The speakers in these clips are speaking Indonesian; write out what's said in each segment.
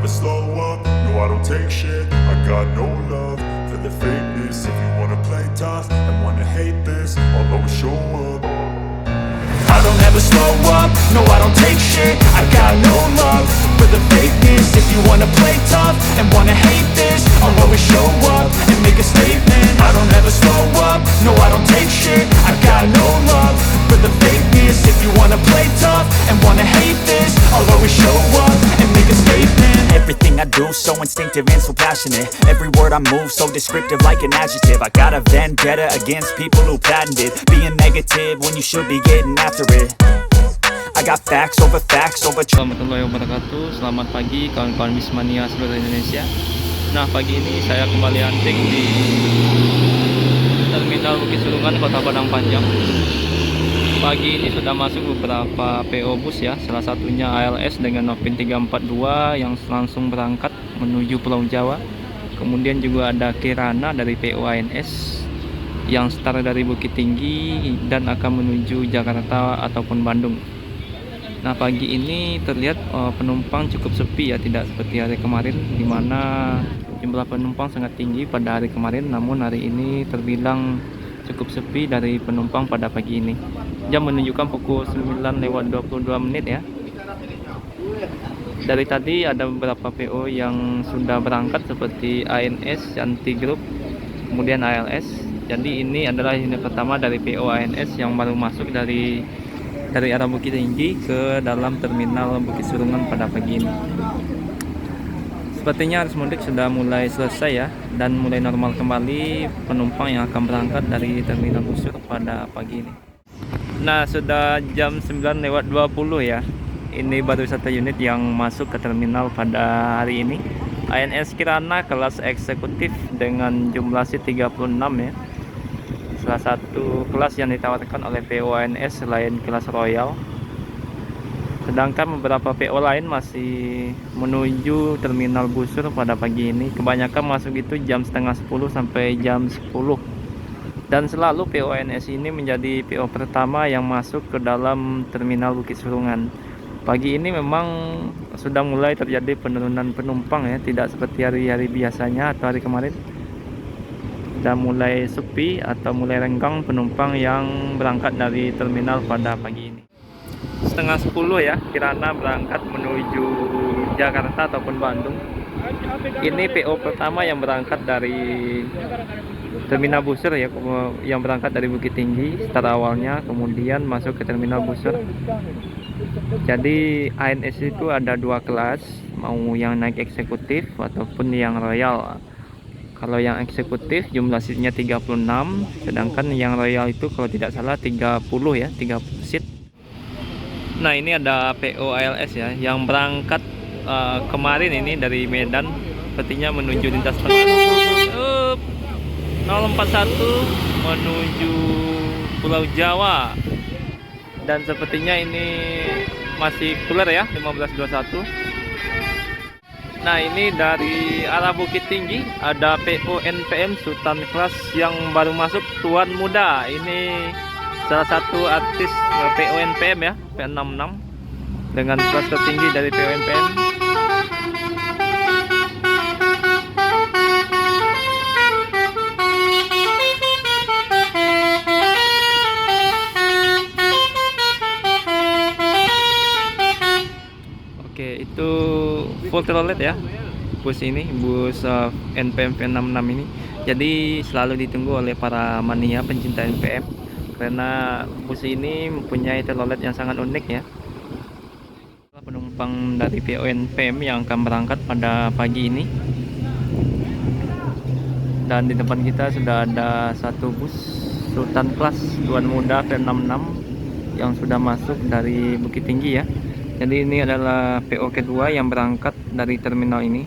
slow up, no I don't take shit. I got no love for the fakeness. If you wanna play tough and wanna hate this, I'll always show up. I don't ever slow up, no I don't take shit. I got no love for the fakeness. If you wanna play tough and wanna hate this, I'll always show up and make a statement. I don't ever slow up, no I don't take shit. I got no love for the fakeness. If you wanna play tough and wanna hate this, I'll always show up and make a statement. Everything I do so instinctive and so passionate. Every word I move so descriptive like an adjective. I got a vendetta against people who patented being negative when you should be getting after it. I got facts over Assalamualaikum warahmatullahi wabarakatuh. Selamat pagi kawan-kawan Bismania seluruh Indonesia. Nah, pagi ini saya kembali hunting di Terminal Bukit Sulungan, Kota Padang Panjang. Pagi ini sudah masuk beberapa PO bus ya, salah satunya ALS dengan Novin 342 yang langsung berangkat menuju Pulau Jawa. Kemudian juga ada Kirana dari PO ANS yang start dari Bukit Tinggi dan akan menuju Jakarta ataupun Bandung. Nah, pagi ini terlihat penumpang cukup sepi ya, tidak seperti hari kemarin di mana jumlah penumpang sangat tinggi pada hari kemarin, namun hari ini terbilang cukup sepi dari penumpang pada pagi ini. Jam menunjukkan pukul 9:22 ya. Dari tadi ada beberapa PO yang sudah berangkat seperti ANS, Yanti Group, kemudian ALS. Jadi ini adalah unit pertama dari PO ANS yang baru masuk dari arah Bukit Tinggi ke dalam terminal Bukit Sulungan pada pagi ini. Sepertinya arus mudik sudah mulai selesai ya, dan mulai normal kembali penumpang yang akan berangkat dari terminal Busur pada pagi ini. Nah, sudah jam 9:20 ya. Ini baru satu unit yang masuk ke terminal pada hari ini. ANS Kirana kelas eksekutif dengan jumlah seat 36 ya. Salah satu kelas yang ditawarkan oleh PO ANS selain kelas Royal. Sedangkan beberapa PO lain masih menuju terminal Busur pada pagi ini. Kebanyakan masuk itu jam setengah 10 sampai jam 10. Dan selalu PO ANS ini menjadi PO pertama yang masuk ke dalam terminal Bukit Sulungan. Pagi ini memang sudah mulai terjadi penurunan penumpang ya, tidak seperti hari-hari biasanya atau hari kemarin. Sudah mulai sepi atau mulai renggang penumpang yang berangkat dari terminal pada pagi ini. Setengah 10 ya, Kirana berangkat menuju Jakarta ataupun Bandung. Ini PO pertama yang berangkat dari terminal Busur ya, yang berangkat dari Bukit Tinggi start awalnya, kemudian masuk ke terminal Busur. Jadi ANS itu ada dua kelas, mau yang naik eksekutif ataupun yang royal. Kalau yang eksekutif jumlah seatnya 36, sedangkan yang royal itu kalau tidak salah 30 ya, 30 seat. Nah, ini ada PO ALS ya yang berangkat kemarin ini dari Medan, sepertinya menuju lintas tengah 041 menuju Pulau Jawa, dan sepertinya ini masih cooler ya 1521. Nah, ini dari arah Bukit Tinggi ada PO NPM Sultan Class yang baru masuk, Tuan Muda. Ini salah satu artis PO NPM ya, P66 dengan kelas tertinggi dari PO NPM. Oke, itu full trollet ya bus ini, bus NPM P66 ini. Jadi selalu ditunggu oleh para mania pencinta NPM karena bus ini mempunyai trollet yang sangat unik ya. Penumpang dari PO NPM yang akan berangkat pada pagi ini. Dan di depan kita sudah ada satu bus Sultan Class Tuan Muda P66 yang sudah masuk dari Bukit Tinggi ya. Jadi ini adalah PO kedua yang berangkat dari terminal ini.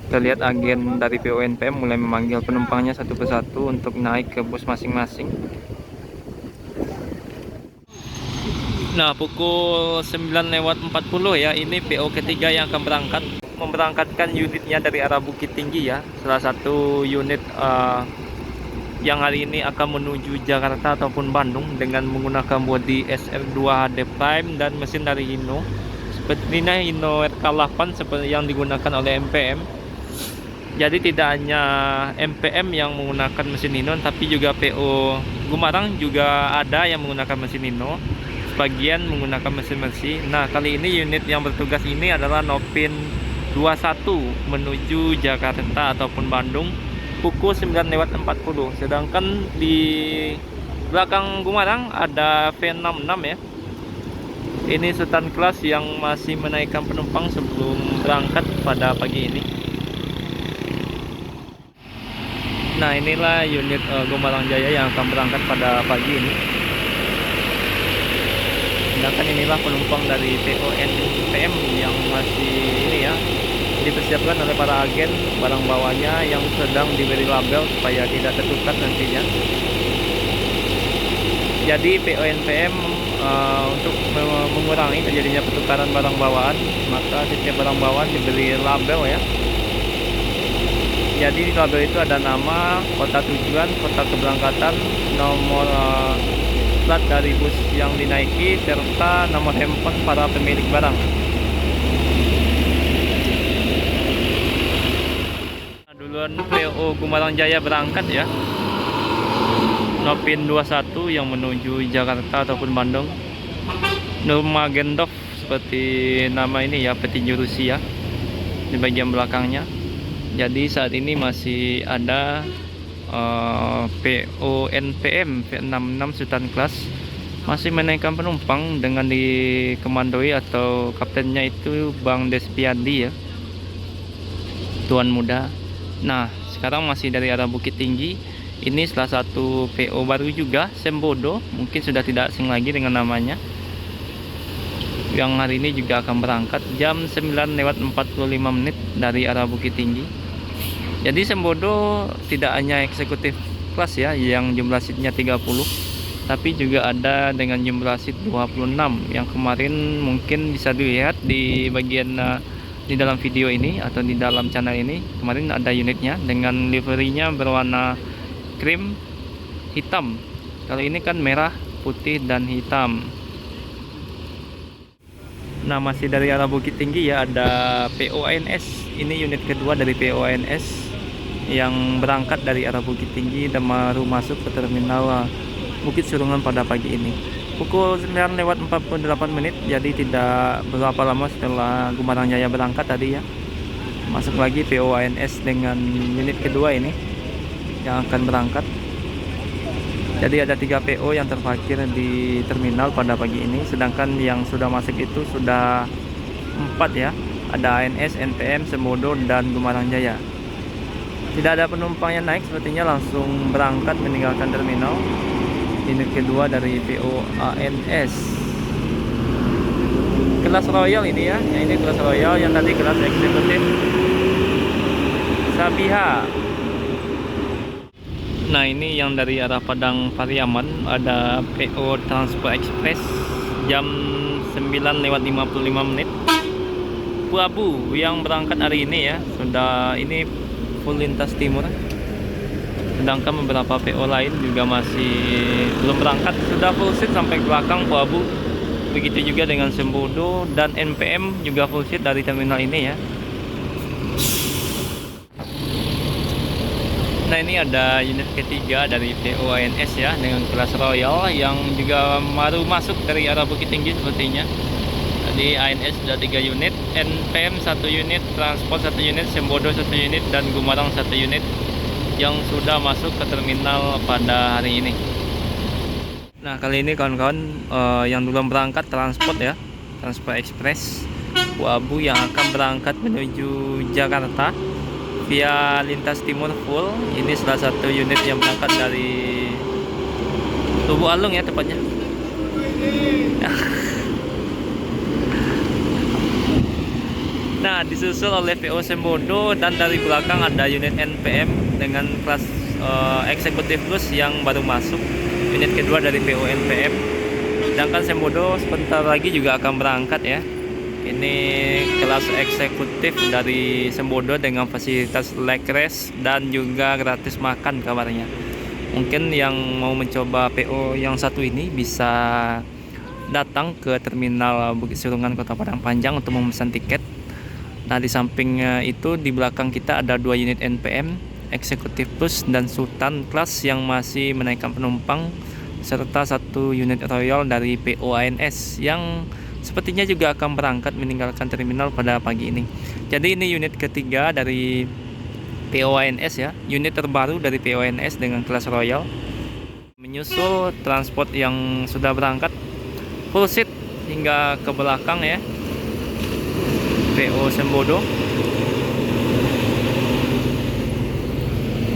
Kita lihat agen dari PO NPM mulai memanggil penumpangnya satu persatu untuk naik ke bus masing-masing. Nah, pukul 9:40 ya, ini PO ketiga yang akan berangkat, memberangkatkan unitnya dari arah Bukit Tinggi ya. Salah satu unit yang hari ini akan menuju Jakarta ataupun Bandung dengan menggunakan bodi SR2 HD Prime dan mesin dari Hino seperti ini Hino RK8 seperti yang digunakan oleh MPM. Jadi tidak hanya MPM yang menggunakan mesin Hino, tapi juga PO Gumarang juga ada yang menggunakan mesin Hino. Sebagian menggunakan mesin Mercy. Nah, kali ini unit yang bertugas ini adalah Nopin 21 menuju Jakarta ataupun Bandung pukul 9:40. Sedangkan di belakang Gumarang ada V66 ya. Ini Sultan Class yang masih menaikkan penumpang sebelum berangkat pada pagi ini. Nah, inilah unit Gumarang Jaya yang akan berangkat pada pagi ini. Sedangkan inilah penumpang dari PONPM yang masih ini ya, dipersiapkan oleh para agen barang bawanya yang sedang diberi label supaya tidak tertukar nantinya. Jadi PONPM untuk mengurangi terjadinya pertukaran barang bawaan, maka setiap barang bawaan diberi label ya. Jadi di label itu ada nama, kota tujuan, kota keberangkatan, nomor plat dari bus yang dinaiki, serta nomor handphone para pemilik barang. Nah, duluan PO Gumarang Jaya berangkat ya. Nopin 21 yang menuju Jakarta ataupun Bandung. Nurmagomedov seperti nama ini ya, petinju Rusia di bagian belakangnya. Jadi saat ini masih ada PONPM V66 Sultan Class masih menaikkan penumpang dengan dikemandoi atau kaptennya itu Bang Despiandi ya, tuan muda. Nah, sekarang masih dari arah Bukit Tinggi. Ini salah satu PO baru juga, Sembodo, mungkin sudah tidak asing lagi dengan namanya, yang hari ini juga akan berangkat jam 9:45 dari arah Bukit Tinggi. Jadi Sembodo tidak hanya eksekutif kelas ya yang jumlah seatnya 30, tapi juga ada dengan jumlah seat 26 yang kemarin mungkin bisa dilihat di bagian di dalam video ini atau di dalam channel ini. Kemarin ada unitnya dengan liverinya berwarna krim hitam. Kalau ini kan merah, putih, dan hitam. Nah, masih dari arah Bukit Tinggi ya, ada PONS. Ini unit kedua dari PONS yang berangkat dari arah Bukit Tinggi dan baru masuk ke terminal Bukit Surungan pada pagi ini pukul 9:48. Jadi tidak berapa lama setelah Gumarang Jaya berangkat tadi ya, masuk lagi PONS dengan unit kedua ini yang akan berangkat. Jadi ada 3 PO yang terparkir di terminal pada pagi ini, sedangkan yang sudah masuk itu sudah 4 ya. Ada ANS, NPM, Sembodo, dan Gumarang Jaya. Tidak ada penumpang yang naik, sepertinya langsung berangkat meninggalkan terminal. Unit kedua dari PO ANS. Kelas Royal ini ya, yang ini kelas Royal, yang tadi kelas eksekutif Sabiha. Nah, ini yang dari arah Padang Pariaman, ada PO Transport Express jam 9:55. Puabu yang berangkat hari ini ya, sudah ini full lintas timur. Sedangkan beberapa PO lain juga masih belum berangkat, sudah full seat sampai belakang Puabu. Begitu juga dengan Sembodo dan NPM juga full seat dari terminal ini ya. Nah, ini ada unit ketiga dari PO ANS ya, dengan kelas Royal yang juga baru masuk dari arah Bukit Tinggi sepertinya. Jadi ANS sudah 3 unit, NPM 1 unit, Transport 1 unit, Sembodo 1 unit, dan Gumarang 1 unit yang sudah masuk ke terminal pada hari ini. Nah, kali ini kawan-kawan yang dulu berangkat Transport ya, Transport Express Puabu yang akan berangkat menuju Jakarta via lintas timur full. Ini salah satu unit yang berangkat dari Lubuk Alung ya tepatnya. Nah, disusul oleh PO Sembodo, dan dari belakang ada unit NPM dengan kelas eksekutif plus yang baru masuk, unit kedua dari PO NPM. Sedangkan Sembodo sebentar lagi juga akan berangkat ya. Ini kelas eksekutif dari Sembodo dengan fasilitas leg rest dan juga gratis makan kabarnya. Mungkin yang mau mencoba PO yang satu ini bisa datang ke terminal Bukit Serungan Kota Padang Panjang untuk memesan tiket. Nah, di samping itu di belakang kita ada 2 unit NPM, Executive Plus dan Sultan Class yang masih menaikkan penumpang, serta 1 unit Royal dari POANS yang sepertinya juga akan berangkat meninggalkan terminal pada pagi ini. Jadi ini unit ketiga dari POANS ya, unit terbaru dari POANS dengan kelas Royal. Menyusul transport yang sudah berangkat full seat hingga ke belakang ya, PO Sembodo.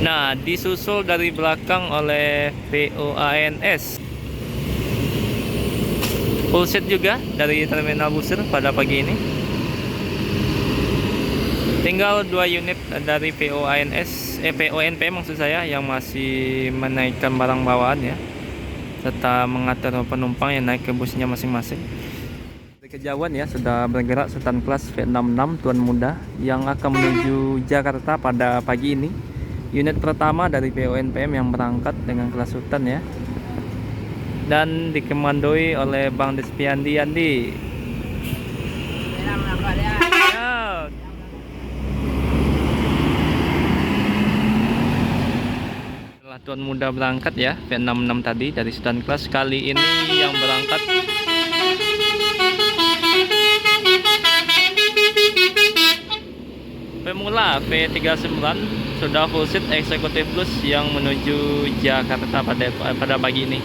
Nah, disusul dari belakang oleh POANS full seat juga dari terminal Busur pada pagi ini. Tinggal 2 unit dari PONPM maksud saya yang masih menaikkan barang bawaan ya, serta mengatur penumpang yang naik ke busnya masing-masing. Dari kejauhan ya sudah bergerak Sultan Class V66 Tuan Muda yang akan menuju Jakarta pada pagi ini. Unit pertama dari PONPM yang berangkat dengan kelas Sultan ya, dan dikemandoi oleh Bang Despiandi Andi. Setelah Tuan Muda berangkat ya, V66 tadi dari Sultan Class, kali ini yang berangkat pemula V39 sudah full seat Executive Plus yang menuju Jakarta pada pagi ini.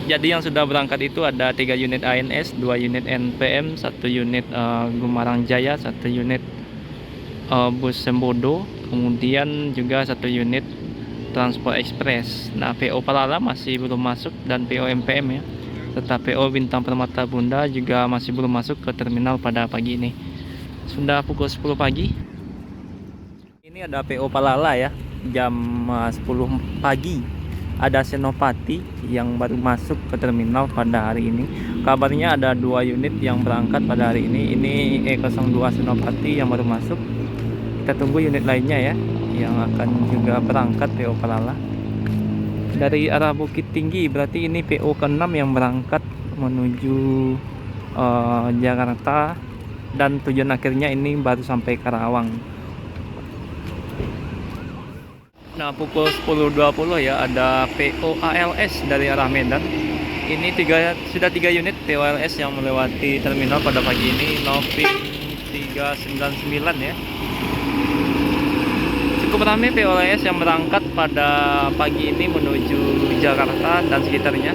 Jadi yang sudah berangkat itu ada 3 unit ANS, 2 unit NPM, 1 unit Gumarang Jaya, 1 unit bus Sembodo, kemudian juga 1 unit Transport Express. Nah, PO Palala masih belum masuk dan PO MPM ya, serta PO Bintang Permata Bunda juga masih belum masuk ke terminal pada pagi ini. Sudah pukul 10 pagi. Ini ada PO Palala ya, jam 10 pagi. Ada Senopati yang baru masuk ke terminal pada hari ini. Kabarnya ada 2 unit yang berangkat pada hari ini. Ini E02 Senopati yang baru masuk. Kita tunggu unit lainnya ya yang akan juga berangkat PO Palala. Dari arah Bukit Tinggi berarti ini PO ke-6 yang berangkat menuju Jakarta, dan tujuan akhirnya ini baru sampai Karawang. Nah, pukul 10.20 ya ada POALS dari arah Medan. Ini sudah 3 unit POALS yang melewati terminal pada pagi ini. Novin 399 ya. Cukup ramai POALS yang berangkat pada pagi ini menuju Jakarta dan sekitarnya.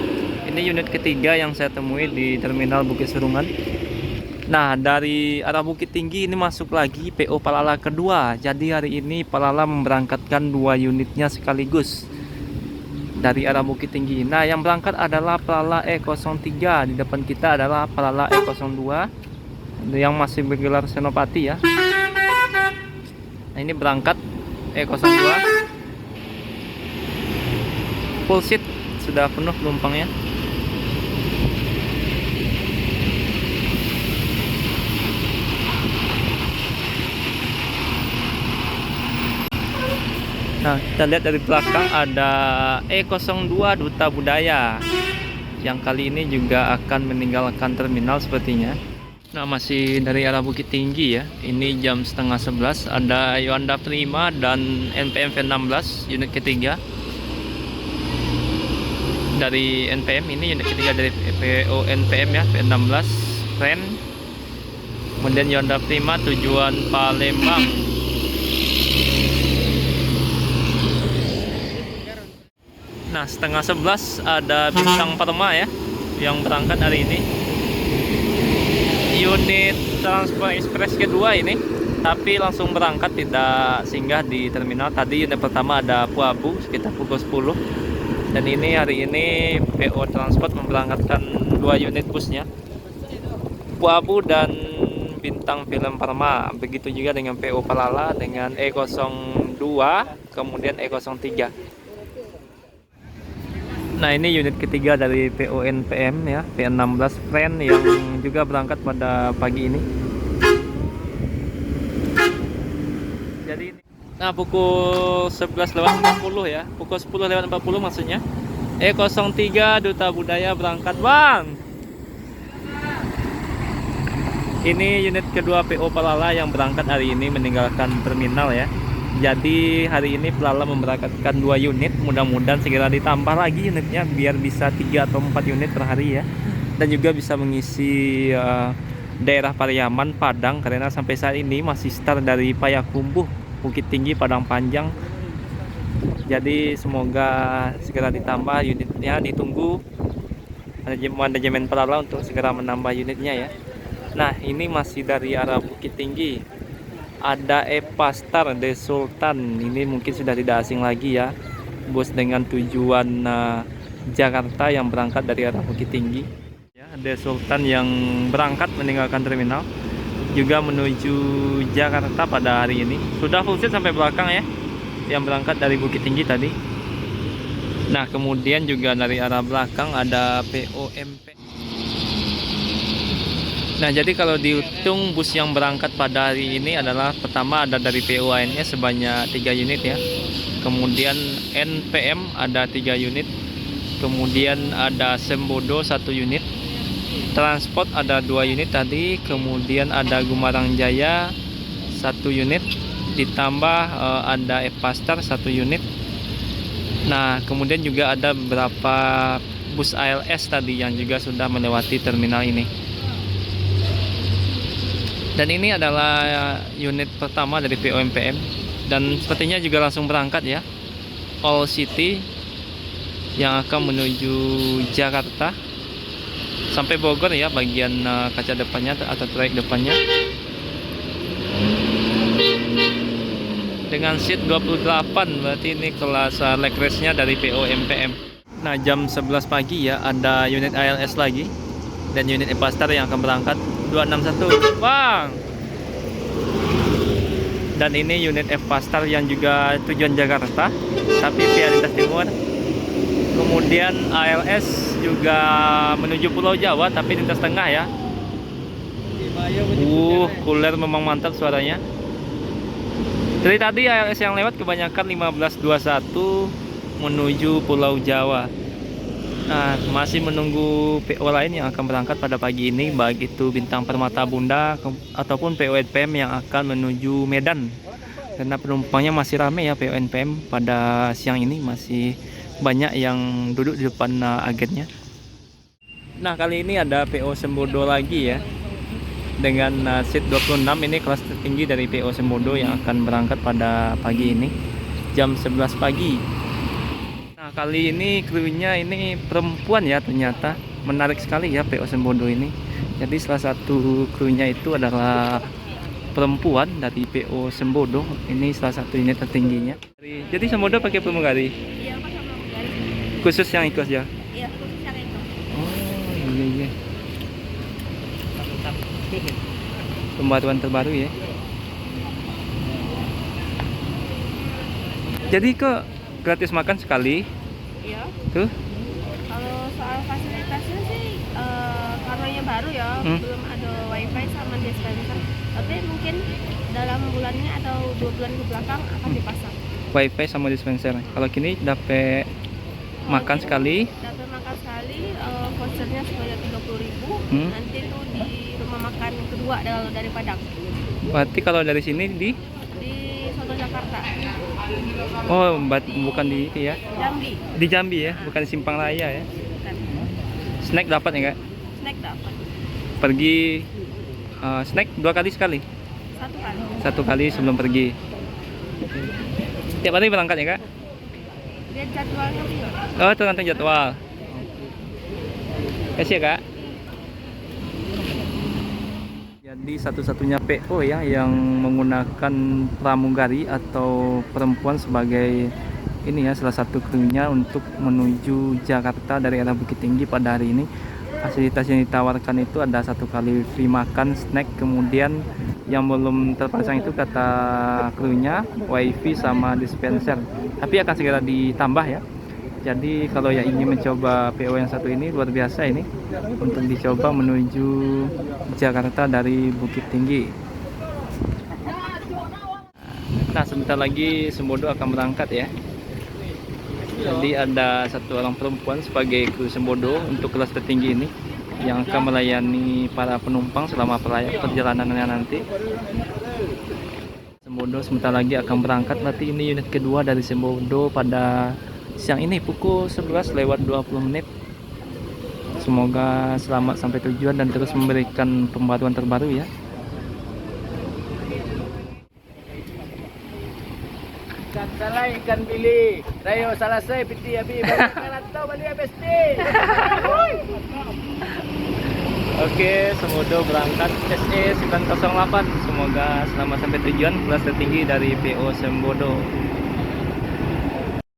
Ini unit ketiga yang saya temui di terminal Bukit Serungan. Nah, dari arah Bukit Tinggi ini masuk lagi PO Palala kedua. Jadi hari ini Palala memberangkatkan 2 unitnya sekaligus dari arah Bukit Tinggi. Nah, yang berangkat adalah Palala E03. Di depan kita adalah Palala E02 yang masih bergelar Senopati ya. Nah, ini berangkat E02 full seat, sudah penuh penumpangnya. Nah, kita lihat dari belakang ada E02 Duta Budaya yang kali ini juga akan meninggalkan terminal sepertinya. Nah, masih dari arah Bukit Tinggi ya. Ini jam setengah 11. Ada Yohanda Prima dan NPM V16 unit ketiga. Dari NPM ini unit ketiga dari PO NPM ya, V16 Ren. Kemudian Yohanda Prima tujuan Palembang. Nah, setengah 11 ada Bintang Perma ya yang berangkat hari ini. Unit Transport Express kedua ini, tapi langsung berangkat, tidak singgah di terminal. Tadi unit pertama ada Puabu sekitar pukul 10. Dan ini hari ini PO Transport memberangkatkan 2 unit busnya, Puabu dan Bintang Film Perma. Begitu juga dengan PO Palala dengan E02 kemudian E03. Nah, ini unit ketiga dari PONPM ya, V16 Friend yang juga berangkat pada pagi ini. Jadi ini, nah pukul 11.40 ya, pukul 10.40 maksudnya. E03 Duta Budaya berangkat, Bang. Ini unit kedua PO Pelala yang berangkat hari ini meninggalkan terminal ya. Jadi hari ini Pelala memberangkatkan 2 unit. Mudah-mudahan segera ditambah lagi unitnya biar bisa 3 atau 4 unit per hari ya. Dan juga bisa mengisi daerah Pariaman, Padang, karena sampai saat ini masih start dari Payakumbuh, Bukit Tinggi, Padang Panjang. Jadi semoga segera ditambah unitnya, ditunggu manajemen Pelala untuk segera menambah unitnya ya. Nah, ini masih dari arah Bukit Tinggi. Ada Epastar The Sultan. Ini mungkin sudah tidak asing lagi ya. Bus dengan tujuan Jakarta yang berangkat dari arah Bukit Tinggi. Ya, The Sultan yang berangkat meninggalkan terminal juga menuju Jakarta pada hari ini. Sudah full set sampai belakang ya. Yang berangkat dari Bukit Tinggi tadi. Nah, kemudian juga dari arah belakang ada POMP. Nah, jadi kalau dihitung bus yang berangkat pada hari ini adalah pertama ada dari POANS sebanyak 3 unit ya. Kemudian NPM ada 3 unit. Kemudian ada Sembodo 1 unit. Transport ada 2 unit tadi. Kemudian ada Gumarang Jaya 1 unit. Ditambah ada Epastar 1 unit. Nah, kemudian juga ada beberapa bus ALS tadi yang juga sudah melewati terminal ini. Dan ini adalah unit pertama dari POMPM dan sepertinya juga langsung berangkat ya. All City yang akan menuju Jakarta sampai Bogor ya, bagian kaca depannya atau trayek depannya. Dengan seat 28, berarti ini kelas leg race-nya dari POMPM. Nah, jam 11 pagi ya ada unit ALS lagi dan unit Epastar yang akan berangkat 261 Bang. Dan ini unit Epastar yang juga tujuan Jakarta tapi via lintas timur. Kemudian ALS juga menuju Pulau Jawa tapi lintas tengah ya. Cooler memang mantap suaranya. Dari tadi ALS yang lewat kebanyakan 1521 menuju Pulau Jawa. Nah, masih menunggu PO lain yang akan berangkat pada pagi ini, baik itu Bintang Permata Bunda ataupun PO NPM yang akan menuju Medan. Karena penumpangnya masih ramai ya, PO NPM pada siang ini masih banyak yang duduk di depan agennya. Nah, kali ini ada PO Sembodo lagi ya. Dengan seat 26, ini kelas tertinggi dari PO Sembodo yang akan berangkat pada pagi ini jam 11 pagi. Nah, kali ini krunya ini perempuan ya, ternyata menarik sekali ya PO Sembodo ini. Jadi salah satu krunya itu adalah perempuan dari PO Sembodo. Ini salah satu unit tertingginya. Jadi Sembodo pakai pramugari? Iya, pakai pramugari. Khusus yang ikut ya? Iya, khusus yang itu. Oh iya. Pembaruan terbaru ya. Jadi kok gratis makan sekali? Iya. Tuh. Kalau soal fasilitasnya sih karena baru ya, belum ada wifi sama dispenser. Tapi mungkin dalam bulannya atau 2 bulan ke belakang akan dipasang. Wifi sama dispenser. Kalau kini dapat makan sekali. Dapat makan sekali, vouchernya sebanyak 30.000. Nanti itu di rumah makan kedua kalau dari Padang. Berarti kalau dari sini di Soto Jakarta. Oh, bukan di itu ya. Jambi. Di Jambi ya, bukan di Simpang Raya ya. Bukan. Snack dapat ya, Kak? Snack dapat. Pergi snack 2 kali sekali. 1 kali. 1 kali sebelum pergi. Tiap hari berangkat ya, Kak? Dia jadwalnya dia. Oh, tergantung jadwal. Kasih ya, Kak. Jadi satu-satunya PO ya yang menggunakan pramugari atau perempuan sebagai ini ya, salah satu krunya untuk menuju Jakarta dari arah Bukit Tinggi pada hari ini. Fasilitas yang ditawarkan itu ada 1 kali free makan, snack, kemudian yang belum terpasang itu kata krunya wifi sama dispenser. Tapi akan segera ditambah ya. Jadi kalau yang ingin mencoba PO yang satu ini luar biasa ini untuk dicoba menuju Jakarta dari Bukit Tinggi. Nah, sebentar lagi Sembodo akan berangkat ya. Jadi ada 1 orang perempuan sebagai kru Sembodo untuk kelas tertinggi ini. yang akan melayani para penumpang selama perjalanannya nanti. Sembodo sebentar lagi akan berangkat. Berarti ini unit kedua dari Sembodo pada siang ini pukul 11:20. Semoga selamat sampai tujuan dan terus memberikan pembaruan terbaru ya. Ikan salah ikan bili. Rayo salah saya piti abi balik atau balik PSP. Oke, Sembodo berangkat SE 908. Semoga selamat sampai tujuan. Kelas tertinggi dari PO Sembodo.